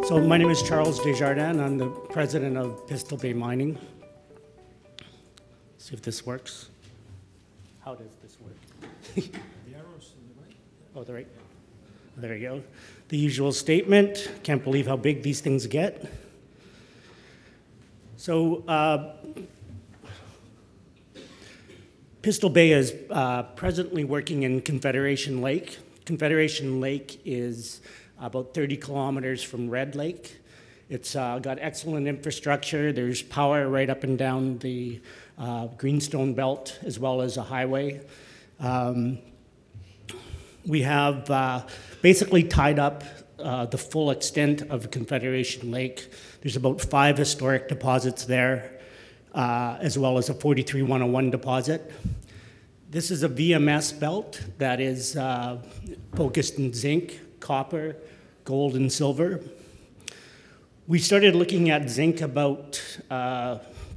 So my name is Charles Desjardins. I'm the president of Pistol Bay Mining. See if this works. How does this work? The arrows to the right. Oh, the right. There you go. The usual statement. Can't believe how big these things get. So Pistol Bay is presently working in Confederation Lake. Confederation Lake is about 30 kilometers from Red Lake. It's got excellent infrastructure. There's power right up and down the Greenstone belt, as well as a highway. We have basically tied up the full extent of Confederation Lake. There's about 5 historic deposits there, as well as a 43101 deposit. This is a VMS belt that is focused in zinc, copper, gold, and silver. We started looking at zinc about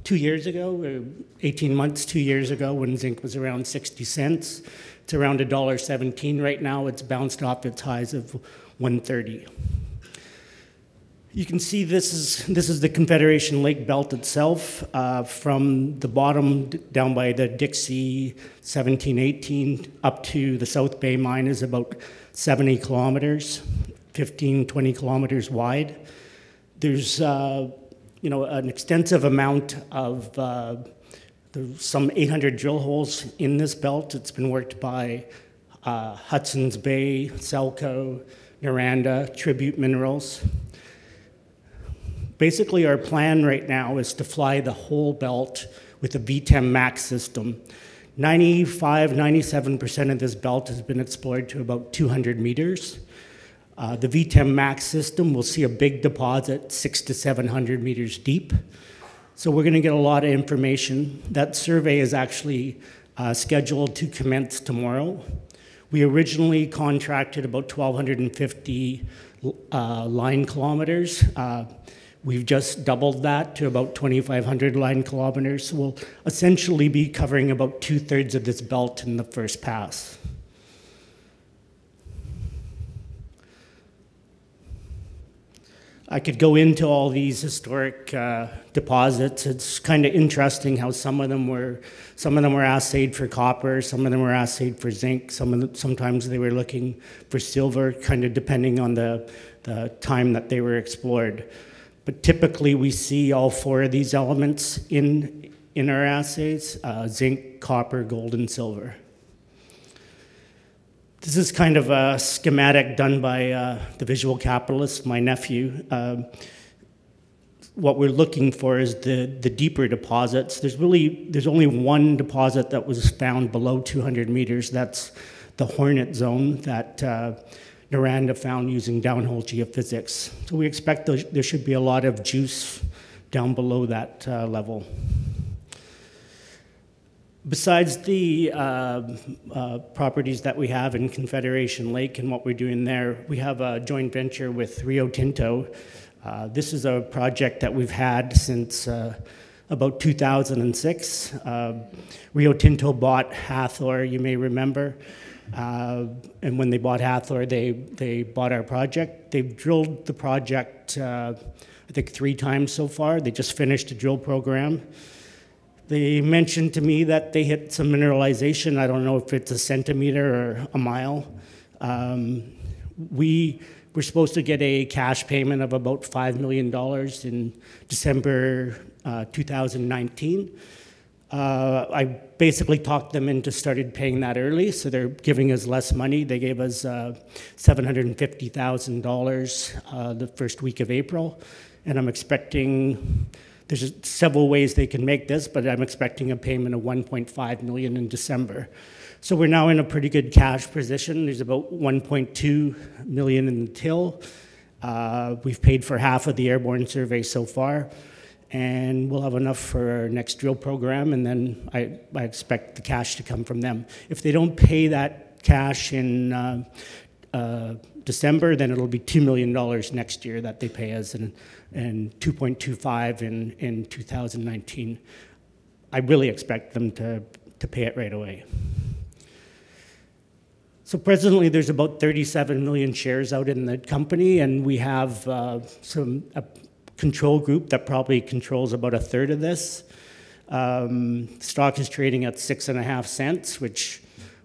2 years ago, or 18 months, 2 years ago, when zinc was around 60 cents. It's around $1.17 right now. It's bounced off its highs of 130. You can see this is the Confederation Lake belt itself. From the bottom down by the Dixie 1718 up to the South Bay mine is about 70 kilometers, 15, 20 kilometers wide. There's an extensive amount of there's some 800 drill holes in this belt. It's been worked by Hudson's Bay, Selco, Noranda, Tribute Minerals. Basically, our plan right now is to fly the whole belt with a VTEM max system. 97% of this belt has been explored to about 200 meters. The VTEM max system will see a big deposit 600 to 700 meters deep. So we're going to get a lot of information. That survey is actually scheduled to commence tomorrow. We originally contracted about 1,250 line kilometers. We've just doubled that to about 2,500 line kilometers. So we'll essentially be covering about 2/3 of this belt in the first pass. I could go into all these historic deposits. It's kind of interesting how some of them were assayed for copper, some of them were assayed for zinc, sometimes they were looking for silver, kind of depending on the time that they were explored. But typically we see all 4 of these elements in our assays, zinc, copper, gold, and silver. This is kind of a schematic done by the visual capitalist, my nephew. What we're looking for is the deeper deposits. There's only one deposit that was found below 200 meters. That's the Hornet Zone that Noranda found using downhole geophysics. So we expect there should be a lot of juice down below that level. Besides the properties that we have in Confederation Lake and what we're doing there, we have a joint venture with Rio Tinto. This is a project that we've had since about 2006. Rio Tinto bought Hathor, you may remember. And when they bought Hathor, they bought our project. They've drilled the project, I think 3 times so far. They just finished a drill program. They mentioned to me that they hit some mineralization. I don't know if it's a centimeter or a mile. We were supposed to get a cash payment of about $5 million in December 2019. I basically talked them into started paying that early, so they're giving us less money. They gave us $750,000 the first week of April, and I'm expecting, there's several ways they can make this, but I'm expecting a payment of $1.5 million in December. So we're now in a pretty good cash position. There's about $1.2 million in the till. We've paid for half of the airborne survey so far, and we'll have enough for our next drill program, and then I expect the cash to come from them. If they don't pay that cash in December, then it'll be $2 million next year that they pay us, and 2.25 in 2019. I really expect them to pay it right away. So presently, there's about 37 million shares out in the company, and we have a control group that probably controls about a third of this. Stock is trading at 6.5 cents, which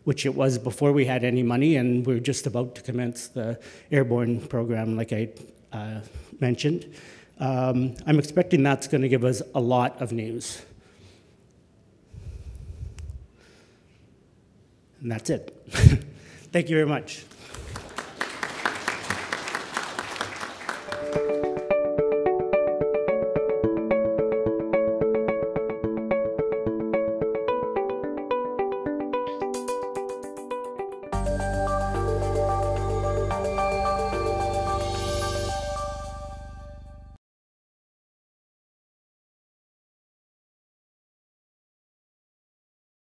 it was before we had any money, and we're just about to commence the airborne program, like I mentioned. I'm expecting that's going to give us a lot of news. And that's it. Thank you very much.